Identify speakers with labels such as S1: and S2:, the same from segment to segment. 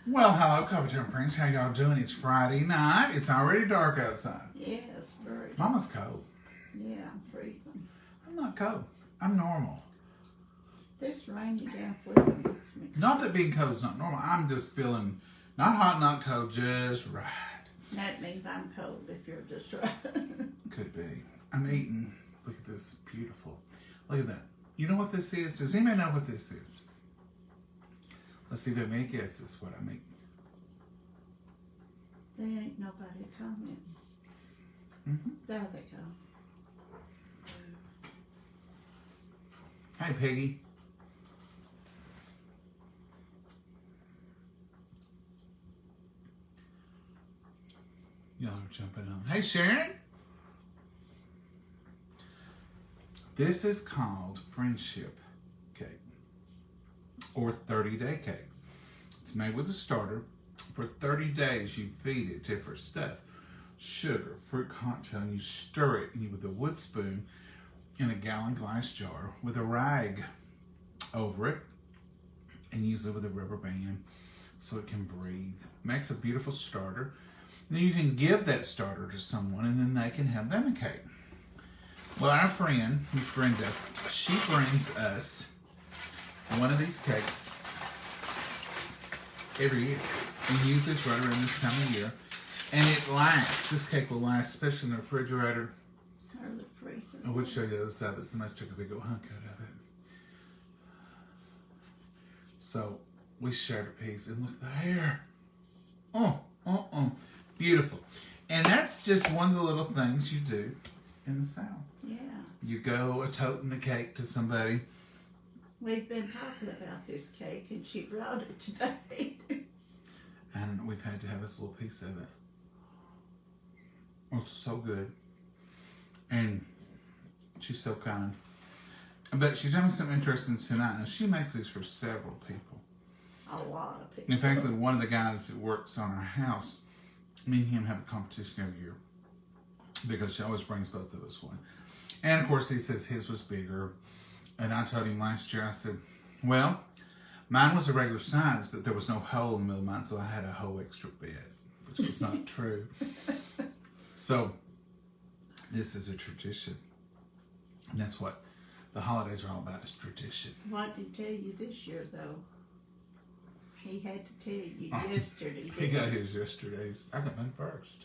S1: Well, hello, Coffee Time friends. How y'all doing? It's Friday night. It's already dark outside.
S2: Yes, very.
S1: Mama's cold.
S2: Yeah, I'm freezing.
S1: I'm not cold. I'm normal.
S2: This rainy damn weather makes me.
S1: Not that being cold's not normal. I'm just feeling not hot, not cold, just right.
S2: That means I'm cold if you're just right.
S1: Could be. I'm eating. Look at this. Beautiful. Look at that. You know what this is? Does anybody know what this is? Let's see if they make guesses what I'm eating.
S2: There ain't nobody coming.
S1: Mm-hmm.
S2: There they go.
S1: Hey, Peggy. Y'all are jumping on. Hey, Sharon. This is called friendship cake or 30-day cake. It's made with a starter. For 30 days, you feed it different stuff. Sugar, fruit cocktail, and you stir it with a wood spoon in a gallon glass jar with a rag over it and use it with a rubber band so it can breathe. Makes a beautiful starter. Then you can give that starter to someone and then they can have them a cake. Well, our friend, Miss Brenda, she brings us one of these cakes every year. And usually it's right around this time of year. And it lasts. This cake will last, especially in the refrigerator.
S2: Or the freezer.
S1: I would show you the other side, but somebody took a big old hunk out of it. So we shared a piece, and look at the hair. Beautiful. And that's just one of the little things you do in the South.
S2: Yeah.
S1: You go toting the cake to somebody.
S2: We've been talking about this cake and she brought it today.
S1: And we've had to have this little piece of it. Oh, it's so good. And she's so kind. But she told me something interesting tonight. Now, she makes these for several people.
S2: A lot of people.
S1: In fact, one of the guys that works on our house, me and him have a competition every year because she always brings both of us one. And of course, he says his was bigger. And I told him last year, I said, well, mine was a regular size, but there was no hole in the middle of mine, so I had a whole extra bit, which was not true. So, this is a tradition. And that's what the holidays are all about, is tradition.
S2: What did he tell you this year, though? He had to tell you yesterday.
S1: He got his yesterday. I got mine first.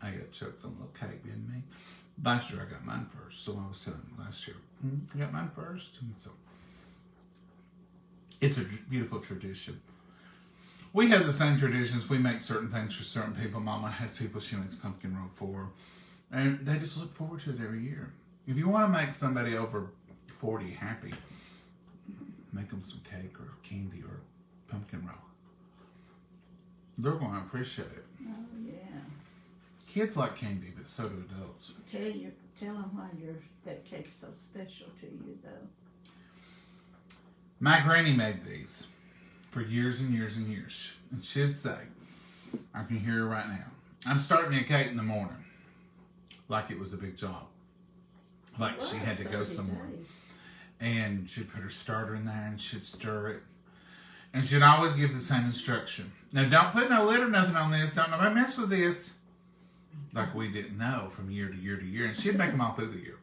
S1: I got choked on a little cake, didn't me? Last year I got mine first, so I was telling him last year. I got mine first. And so it's a beautiful tradition. We have the same traditions. We make certain things for certain people. Mama has people she makes pumpkin roll for. And they just look forward to it every year. If you want to make somebody over 40 happy, make them some cake or candy or pumpkin roll. They're going to appreciate it.
S2: Oh, yeah.
S1: Kids like candy, but so do adults.
S2: Tell them why that cake's so special to you, though.
S1: My granny made these for years and years and years. And she'd say, I can hear her right now, I'm starting me a cake in the morning. Like it was a big job. Like she had to go somewhere. And she'd put her starter in there and she'd stir it. And she'd always give the same instruction. Now, don't put no lid or nothing on this. Don't nobody mess with this. Like we didn't know from year to year to year. And she'd make them all through the year.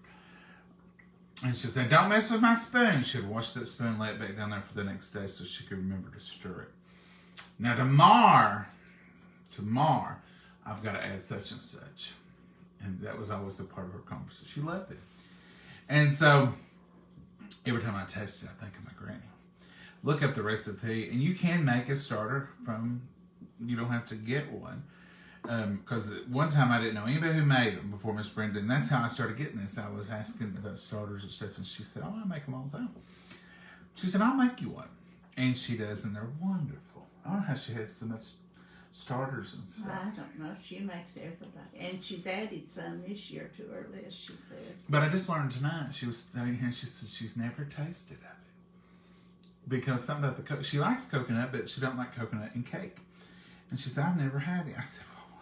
S1: And she'd say, don't mess with my spoon. She'd wash that spoon, lay it back down there for the next day so she could remember to stir it. Now, tomorrow, I've got to add such and such. And that was always a part of her conversation. She loved it. And so, every time I taste it, I think of my granny. Look up the recipe, and you can make a starter from, you don't have to get one. Because one time I didn't know anybody who made them before Miss Brenda, and that's how I started getting this. I was asking about starters and stuff, and she said, oh, I make them all the time. She said, I'll make you one. And she does, and they're wonderful. I don't know how she has so much starters and stuff.
S2: I don't know. She makes everybody. And she's added some this year to her list, she said.
S1: But I just learned tonight, she was studying here, and she said she's never tasted of it. Because something about the she likes coconut, but she don't like coconut in cake. And she said, I've never had it. I said, well,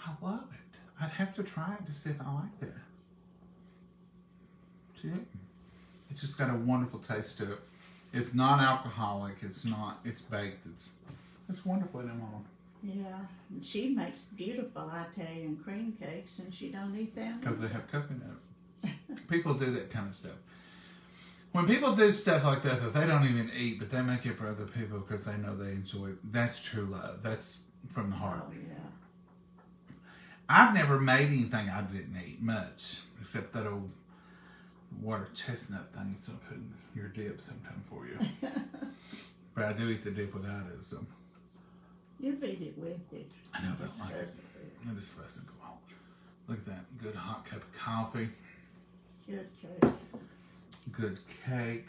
S1: I love it. I'd have to try it to see if I like that. She didn't. It's just got a wonderful taste to it. It's non-alcoholic. It's not. It's baked. It's wonderful, isn't it, Mama?
S2: Yeah, and she makes beautiful Italian cream cakes, and she don't eat them.
S1: Because they have coconut. People do that kind of stuff. When people do stuff like that they don't even eat, but they make it for other people because they know they enjoy it, that's true love. That's from the heart.
S2: Oh, yeah.
S1: I've never made anything I didn't eat much, except that old water chestnut thing so I put in your dip sometime for you. But I do eat the dip without it, so.
S2: You beat it with it.
S1: I know, but
S2: Just
S1: I like it.
S2: fuss with
S1: I just fuss and go home. Look at that good hot cup of coffee.
S2: Good cake.
S1: Good cake.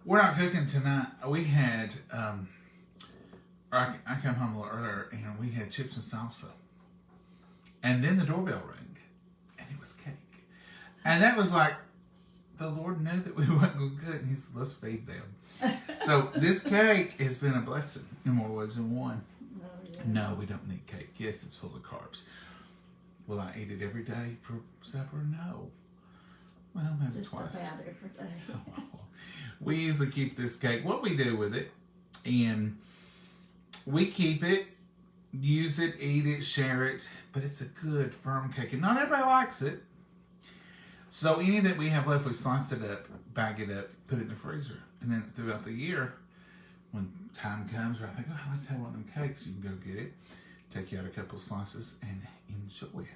S1: We're not cooking tonight. We had, I come home a little earlier and we had chips and salsa. And then the doorbell rang and it was cake. And that was like, the Lord knew that we weren't going to cook and He said, let's feed them. So this cake has been a blessing in more ways than one.
S2: Oh, yeah.
S1: No, we don't need cake. Yes, it's full of carbs. Will I eat it every day for supper? No. Well, maybe
S2: Just
S1: twice.
S2: about every day.
S1: We usually keep this cake. What we do with it, and we keep it, use it, eat it, share it, but it's a good, firm cake. And not everybody likes it. So any that we have left, we slice it up, bag it up, put it in the freezer. And then throughout the year, when time comes where I think, oh, I'd like to have one of them cakes, you can go get it, take out a couple of slices, and enjoy it.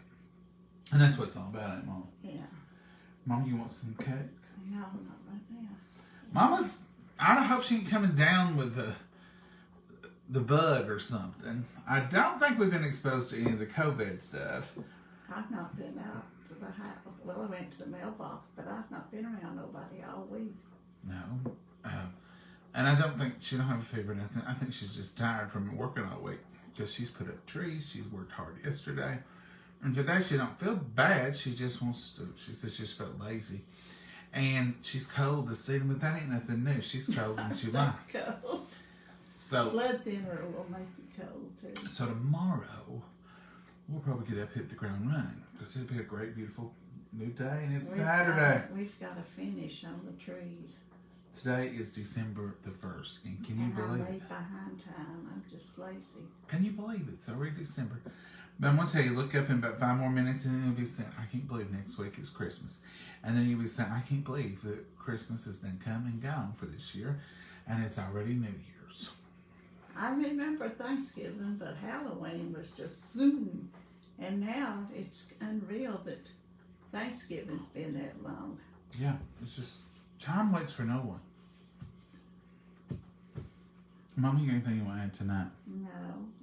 S1: And that's what it's all about, ain't it, Mom?
S2: Yeah.
S1: Mom, you want some cake?
S2: No, not right now.
S1: Mama's, I hope she ain't coming down with the bug or something. I don't think we've been exposed to any of the COVID stuff.
S2: I've not been out to the house. Well, I went to the mailbox, but I've not been around nobody all week.
S1: No. And I don't think she don't have a fever or nothing. I think she's just tired from working all week because she's put up trees. She's worked hard yesterday. And today she don't feel bad. She just wants to, she says she just felt lazy. And she's cold this evening, but that ain't nothing new. She's cold in July.
S2: Cold.
S1: So,
S2: Blood thinner will make you cold too.
S1: so tomorrow, we'll probably get up, hit the ground running. Because it'll be a great, beautiful new day. And it's Saturday.
S2: We've got to finish on the trees.
S1: Today is December the 1st. And can you
S2: And
S1: believe
S2: I'm
S1: it?
S2: way behind time. I'm just lazy.
S1: Can you believe it? It's already December. But I'm going to tell you, look up in about 5 more minutes and then you'll be saying, I can't believe next week is Christmas. And then you'll be saying, I can't believe that Christmas has then come and gone for this year. And it's already New Year's.
S2: I remember Thanksgiving, but Halloween was just soon. And now it's unreal that Thanksgiving's been that long.
S1: Yeah, it's just, time waits for no one. Mom, you got anything you want to add tonight?
S2: No,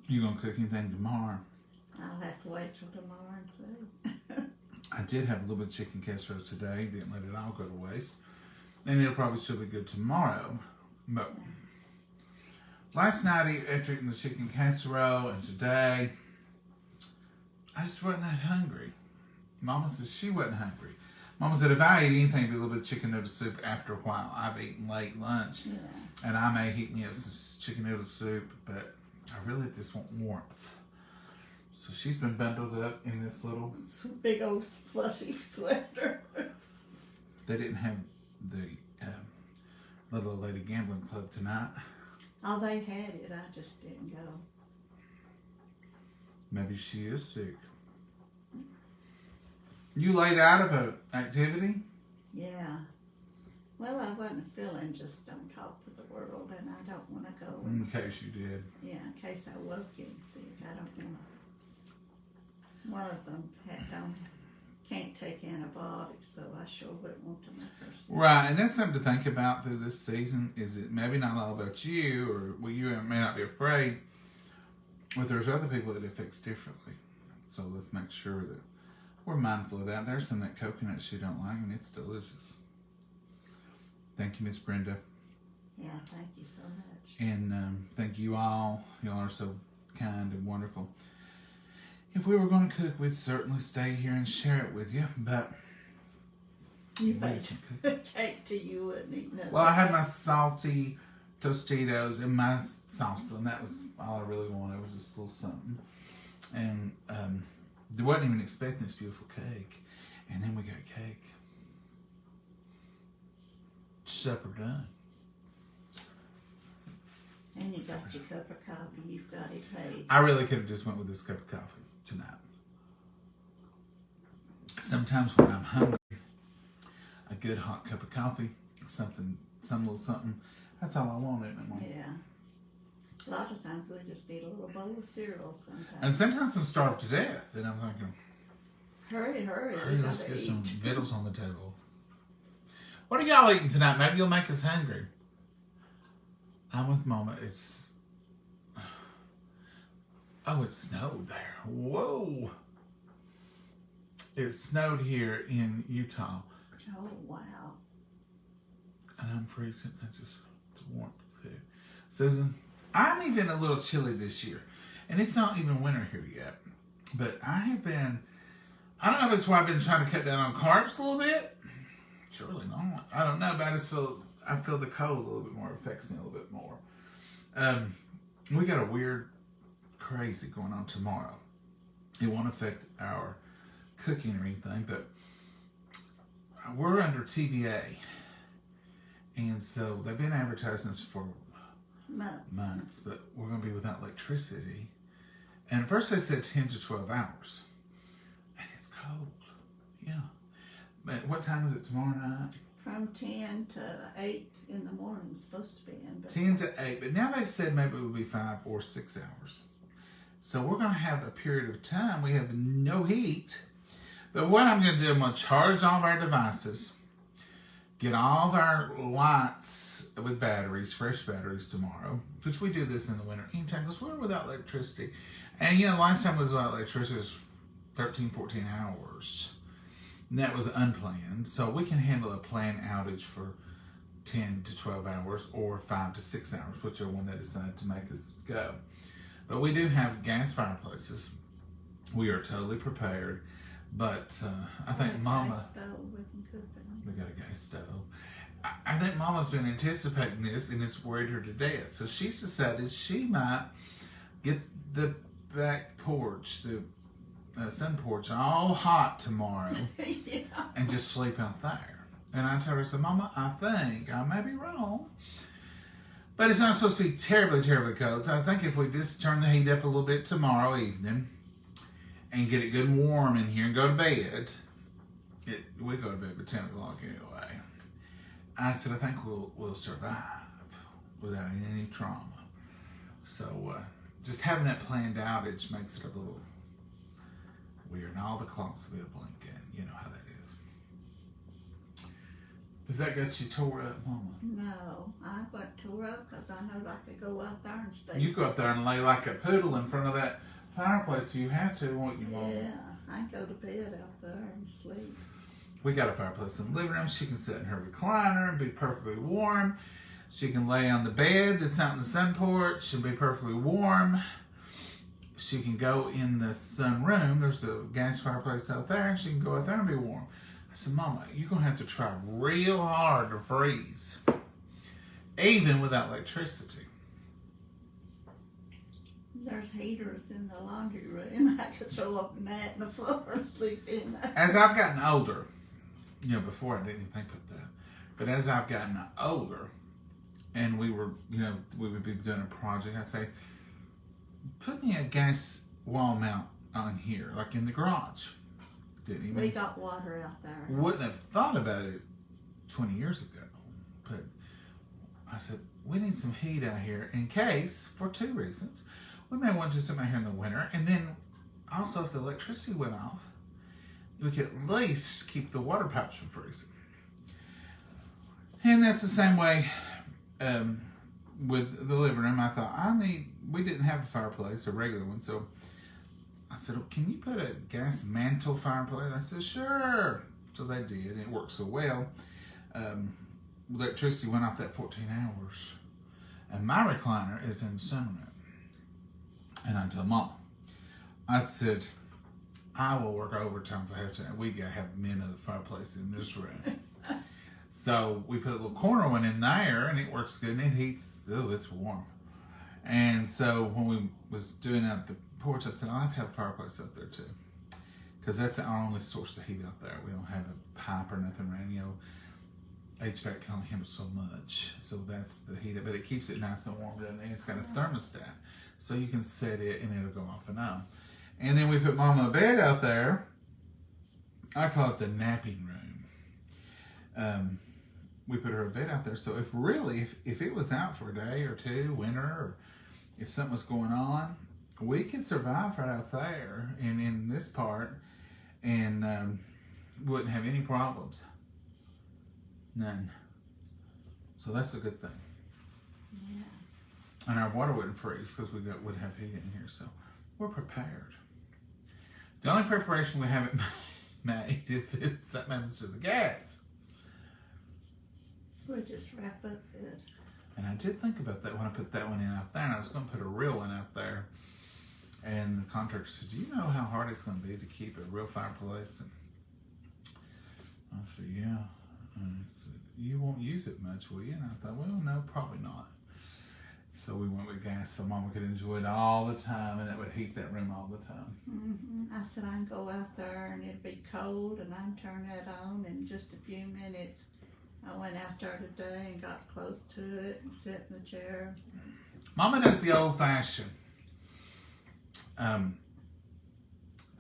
S1: You going to cook anything tomorrow?
S2: I'll have to wait till tomorrow and see.
S1: I did have a little bit of chicken casserole today. Didn't let it all go to waste. And it'll probably still be good tomorrow. But last night, after eating the chicken casserole, and today, I just wasn't that hungry. Mama says she wasn't hungry. Mama said if I eat anything, it'd be a little bit of chicken noodle soup after a while. I've eaten late lunch,
S2: Yeah.
S1: and I may heat me up some chicken noodle soup, but I really just want warmth. So she's been bundled up in this little.
S2: It's a big old fluffy sweater.
S1: They didn't have the Little Lady Gambling Club tonight.
S2: Oh, they had it. I just didn't go.
S1: Maybe she is sick. You laid out of an activity?
S2: Yeah. Well, I wasn't feeling just on top of the world, and I don't want to go.
S1: In case you did.
S2: Yeah, in case I was getting sick. I don't want to. One of them can't take antibiotics, so I sure wouldn't want to make her sick.
S1: Right, and that's something to think about through this season. Is it maybe not all about you, or well, you may not be afraid, but there's other people that it affects differently. So let's make sure that we're mindful of that. There's some of that coconut she don't like, and it's delicious. Thank you, Miss Brenda.
S2: Yeah, thank you so much.
S1: And thank you all. Y'all are so kind and wonderful. If we were going to cook, we'd certainly stay here and share it with you, but
S2: You
S1: we
S2: made
S1: didn't cook.
S2: cake till you wouldn't eat nothing.
S1: Well, I had my salty Tostitos and my salsa, and that was all I really wanted. It was just a little something. And they wasn't even expecting this beautiful cake. And then we got cake. supper done.
S2: And you got your cup of coffee. You've got it paid.
S1: I really could have just went with this cup of coffee tonight. Sometimes when I'm hungry, a good hot cup of coffee, some little something, that's all I want, isn't it, Mom?
S2: Yeah. A lot of times we just need a little bowl of cereal sometimes.
S1: And sometimes I'm starved to death, and I'm thinking,
S2: Hurry.
S1: hurry, let's get some vittles on the table. What are y'all eating tonight? Maybe you'll make us hungry. I'm with Mama. It snowed there. Whoa. It snowed here in Utah.
S2: Oh, wow.
S1: And I'm freezing. The warmth too. Susan, I'm even a little chilly this year. And it's not even winter here yet. But I don't know if it's why I've been trying to cut down on carbs a little bit. Surely not. I don't know, but I feel the cold a little bit more. It affects me a little bit more. We got a weird, crazy going on tomorrow. It won't affect our cooking or anything, but we're under TVA. And so they've been advertising this for months, but we're going to be without electricity. And at first they said 10 to 12 hours. And it's cold. Yeah. But what time is it tomorrow night?
S2: From 10 to 8 in the morning, it's supposed to be in. But
S1: 10 to 8. But now they've said maybe it will be 5 or 6 hours. So we're going to have a period of time. We have no heat. But what I'm going to do, I'm going to charge all of our devices. Get all of our lights with batteries, fresh batteries tomorrow, which we do this in the winter anytime because we're without electricity. And last time we was without electricity was 13, 14 hours. And that was unplanned. So we can handle a planned outage for 10 to 12 hours or 5 to 6 hours, whichever one they decide to make us go. But we do have gas fireplaces. We are totally prepared. But I think Mama...
S2: Gas stove, we can cook it.
S1: We got a gas stove. I think Mama's been anticipating this and it's worried her to death. So she's decided she might get the back porch, the sun porch, all hot tomorrow
S2: Yeah.
S1: and just sleep out there. And I told her, so Mama, I think I may be wrong, but it's not supposed to be terribly, terribly cold. So I think if we just turn the heat up a little bit tomorrow evening and get it good and warm in here and go to bed, we go to bed at 10 o'clock anyway. I said, I think we'll survive without any trauma. So just having that planned outage makes it a little weird. And all the clocks will be blinking. You know how that is. Does that get you tore up, Mama?
S2: No, I got tore up because I know I could go out there and stay.
S1: You go out there and lay like a poodle in front of that fireplace. You had to, won't you, Mama?
S2: Yeah, I go to bed out there and sleep.
S1: We got a fireplace in the living room. She can sit in her recliner and be perfectly warm. She can lay on the bed that's out in the sun porch and be perfectly warm. She can go in the sun room. There's a gas fireplace out there, and she can go out there and be warm. I said, Mama, you're going to have to try real hard to freeze, even without electricity.
S2: There's heaters in the laundry room. I could throw up a mat on the floor and sleep in there.
S1: As I've gotten older, before I didn't think of that, but as I've gotten older, and we would be doing a project, I'd say, put me a gas wall mount on here, like in the garage. Didn't even.
S2: We got water out there.
S1: Wouldn't have thought about it 20 years ago, but I said, we need some heat out here in case, for 2 reasons. We may want to do something out here in the winter, and then also if the electricity went off, we could at least keep the water pipes from freezing. And that's the same way with the living room. I thought, we didn't have a fireplace, a regular one, so I said, oh, can you put a gas mantle fireplace? I said, sure. So they did, and it worked so well. Electricity went off that 14 hours. And my recliner is in the sunroom. And I told Mama, I said, I will work overtime if I have to. We gotta have men of the fireplace in this room. So we put a little corner one in there, and it works good, and it heats. Oh, it's warm. And so when we was doing out the porch, I said, I'll have to have a fireplace out there too, because that's our only source of heat out there. We don't have a pipe or nothing around. HVAC can only handle so much, so that's the heat. But it keeps it nice and warm, doesn't it? It's got a thermostat, so you can set it and it'll go off and on. And then we put Mama a bed out there. I call it the napping room. We put her a bed out there, so if it was out for a day or two, winter, or if something was going on, we could survive right out there and in this part, and wouldn't have any problems. None. So that's a good thing.
S2: Yeah.
S1: And our water wouldn't freeze because would have heat in here, so we're prepared. The only preparation we haven't made if something happens to the gas.
S2: We'll just wrap up good.
S1: And I did think about that when I put that one in out there, and I was going to put a real one out there. And the contractor said, "Do you know how hard it's going to be to keep a real fireplace?" And I said, "Yeah." And he said, "You won't use it much, will you?" And I thought, well, no, probably not. So we went with gas so Mama could enjoy it all the time, and it would heat that room all the time.
S2: I said, I can go out there and it'll be cold and I can turn that on in just a few minutes. I went out there today and got close to it and sat in the chair.
S1: Mama does the old-fashioned.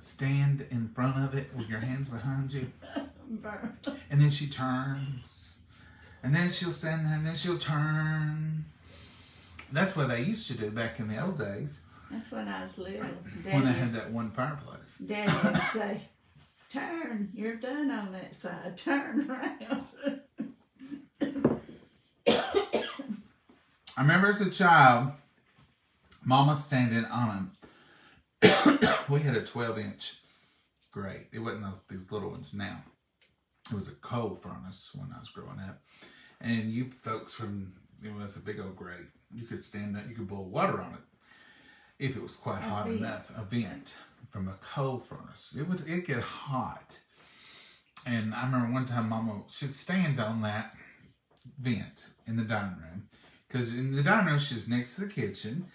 S1: Stand in front of it with your hands behind you. And then she turns. And then she'll stand there and then she'll turn. That's what they used to do back in the old days.
S2: That's when I was little.
S1: When they had that one fireplace.
S2: Daddy would say, turn, you're done on that side, turn around.
S1: I remember as a child, Mama standing on we had a 12-inch grate. It wasn't these little ones now. It was a coal furnace when I was growing up. And you folks it was a big old grate. You could stand up, you could boil water on it if it was quite hot enough. A vent from a coal furnace. It'd get hot. And I remember one time Mama, she'd stand on that vent in the dining room. Because in the dining room, she's next to the kitchen.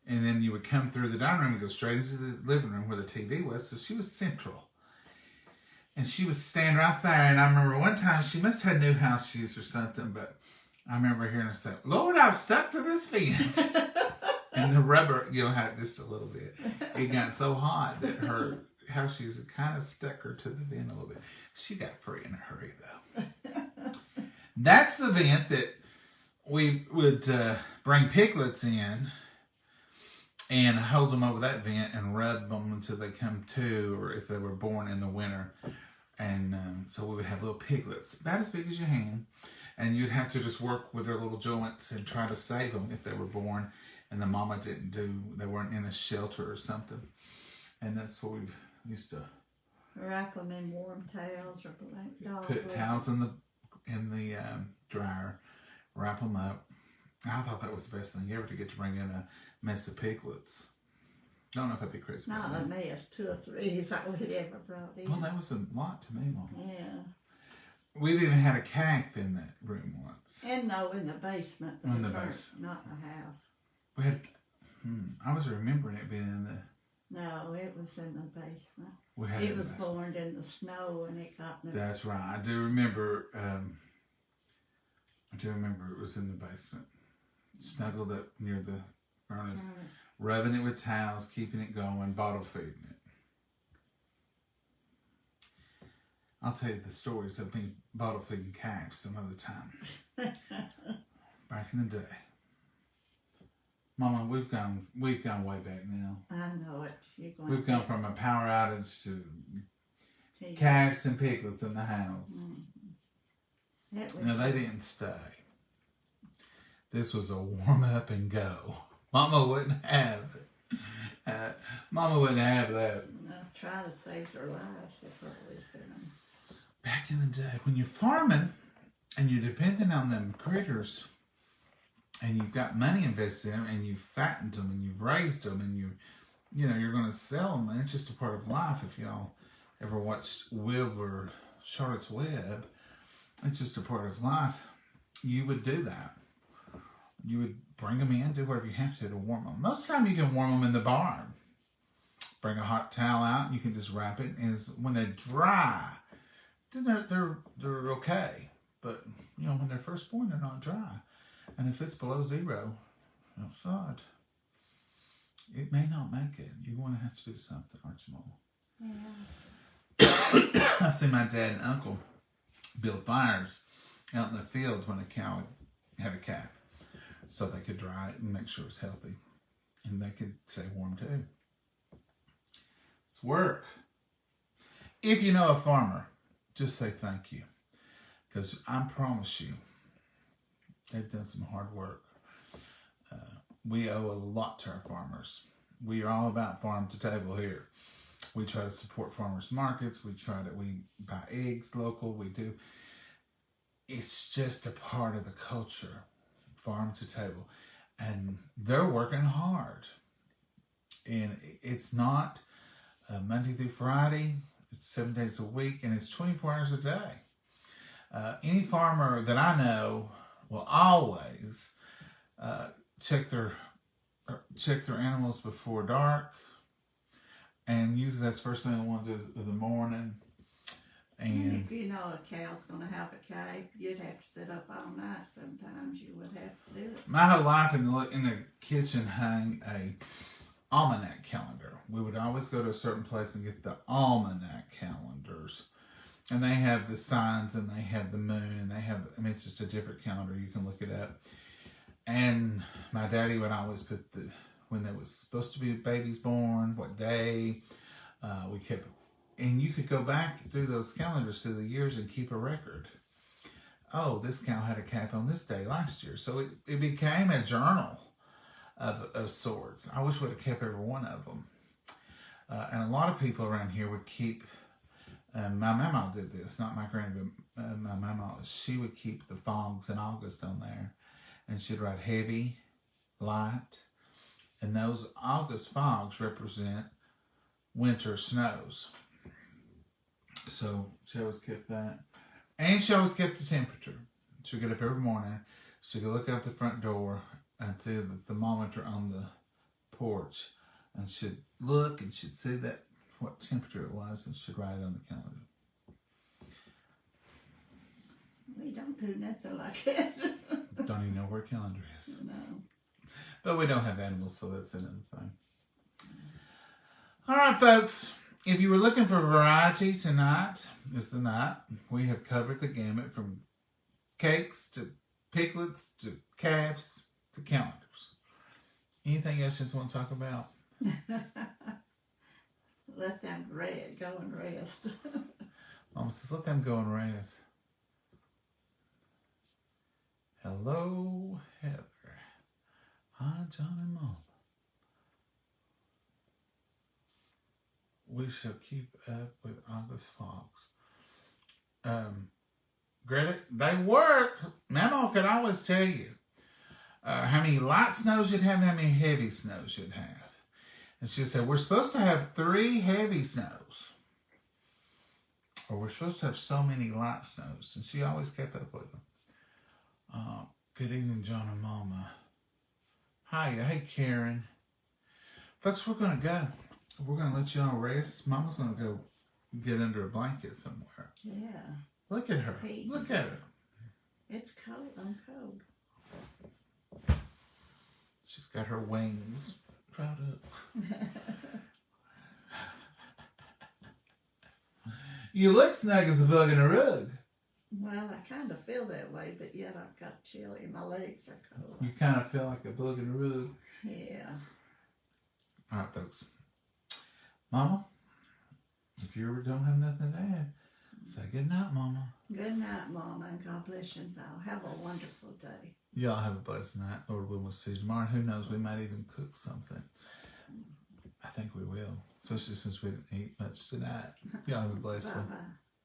S1: And then you would come through the dining room and go straight into the living room where the TV was. So she was central. And she would stand right there. And I remember one time, she must have had new house shoes or something. But I remember hearing her say, "Lord, I've stuck to this vent." And the rubber, had just a little bit. It got so hot that her house shoes had kind of stuck her to the vent a little bit. She got free in a hurry, though. That's the vent that we would bring piglets in and hold them over that vent and rub them until they come to, or if they were born in the winter. And so we would have little piglets, about as big as your hand. And you'd have to just work with their little joints and try to save them if they were born. And the mama they weren't in a shelter or something. And that's what we used to
S2: wrap them in warm towels or blanket dog.
S1: Put towels in the dryer, wrap them up. I thought that was the best thing ever, to get to bring in a mess of piglets. Don't know if I'd be crazy.
S2: Not a mess, 2 or 3 is all we'd ever brought in.
S1: Well, that was a lot to me, Mama.
S2: Yeah.
S1: We've even had a calf in that room once.
S2: And in the basement.
S1: In the basement.
S2: Not in the house.
S1: We had, I was remembering it being in the...
S2: No, it was in the basement.
S1: It
S2: was born in the snow and it got in the...
S1: That's right. I do remember it was in the basement. Snuggled up near the furnace, rubbing it with towels, keeping it going, bottle feeding it. I'll tell you the stories of me bottle feeding calves some other time. Back in the day. Mama, we've gone way back now.
S2: I know it.
S1: We've gone from a power outage to calves and piglets in the house. Mm-hmm. No, they didn't stay. This was a warm up and go. Mama wouldn't have it. Mama wouldn't have that.
S2: No, try to save their lives. That's what I was doing.
S1: Back in the day, when you're farming and you're depending on them critters, and you've got money invested in them, and you've fattened them, and you've raised them, and you're going to sell them, and it's just a part of life. If y'all ever watched Will or Charlotte's Web, it's just a part of life. You would do that. You would bring them in, do whatever you have to warm them. Most of the time you can warm them in the barn. Bring a hot towel out, and you can just wrap it. And when they're dry, then they're okay. But, when they're first born, they're not dry. And if it's below 0 outside, it may not make it. You're going to have to do something, aren't you, Mama?
S2: Yeah.
S1: I've seen my dad and uncle build fires out in the field when a cow had a calf, so they could dry it and make sure it's healthy, and they could stay warm too. It's work. If you know a farmer, just say thank you, because I promise you, they've done some hard work. We owe a lot to our farmers. We are all about farm to table here. We try to support farmers markets. We buy eggs local. We do. It's just a part of the culture, farm to table. And they're working hard. And it's not Monday through Friday. It's 7 days a week, and it's 24 hours a day. Any farmer that I know will always check their animals before dark, and usually that's the first thing they want to do in the morning. And
S2: if you know a cow's going to have a calf, you'd have to sit up all night. Sometimes you would have to do it.
S1: my whole life in the kitchen hung a almanac calendar. We would always go to a certain place and get the almanac calendars. And they have the signs, and they have the moon, and they have, it's just a different calendar. You can look it up. And my daddy would always put when there was supposed to be babies born, what day, we kept, and you could go back through those calendars through the years and keep a record. Oh, this cow had a calf on this day last year. So it became a journal of sorts. I wish we'd have kept every one of them. And a lot of people around here would keep, my mama did this, not my granny, but my mama, she would keep the fogs in August on there. And she'd write heavy, light, and those August fogs represent winter snows. So she always kept that. And she always kept the temperature. She'd get up every morning, she'd go look out the front door and see the thermometer on the porch. And she'd look and she'd see what temperature it was, and she'd write it on the calendar.
S2: We don't do nothing like that.
S1: Don't even know where a calendar is.
S2: No.
S1: But we don't have animals, so that's another thing. All right, folks. If you were looking for variety, tonight is the night. We have covered the gamut from cakes to piglets to calves to calendars. Anything else you just want to talk about?
S2: Let them go and rest.
S1: Mama says, let them go and rest. Hello, Heather. Hi, John and Mom. We shall keep up with August fogs. Greta, they work. Mama could always tell you how many light snows you'd have and how many heavy snows you'd have. And she said, we're supposed to have 3 heavy snows. Or we're supposed to have so many light snows. And she always kept up with them. Good evening, John and Mama. Hiya. Hey, Karen. Folks, we're going to go. We're going to let you all rest. Mama's going to go get under a blanket somewhere.
S2: Yeah.
S1: Look at her.
S2: Hey.
S1: Look at her.
S2: It's cold. I'm cold.
S1: She's got her wings proud up. You look snug as a bug in a rug.
S2: Well, I kind of feel that way, but yet I've got chilly. My legs are cold.
S1: You kind of feel like a bug in a rug.
S2: Yeah.
S1: All right, folks. Mama, if you ever don't have nothing to add, say good night, Mama.
S2: Good night, Mama, and God bless you all. Have a wonderful day.
S1: Y'all have a blessed night. Lord willing, we'll see you tomorrow. Who knows, we might even cook something. I think we will, especially since we didn't eat much tonight. Y'all have a blessed one.
S2: Bye-bye.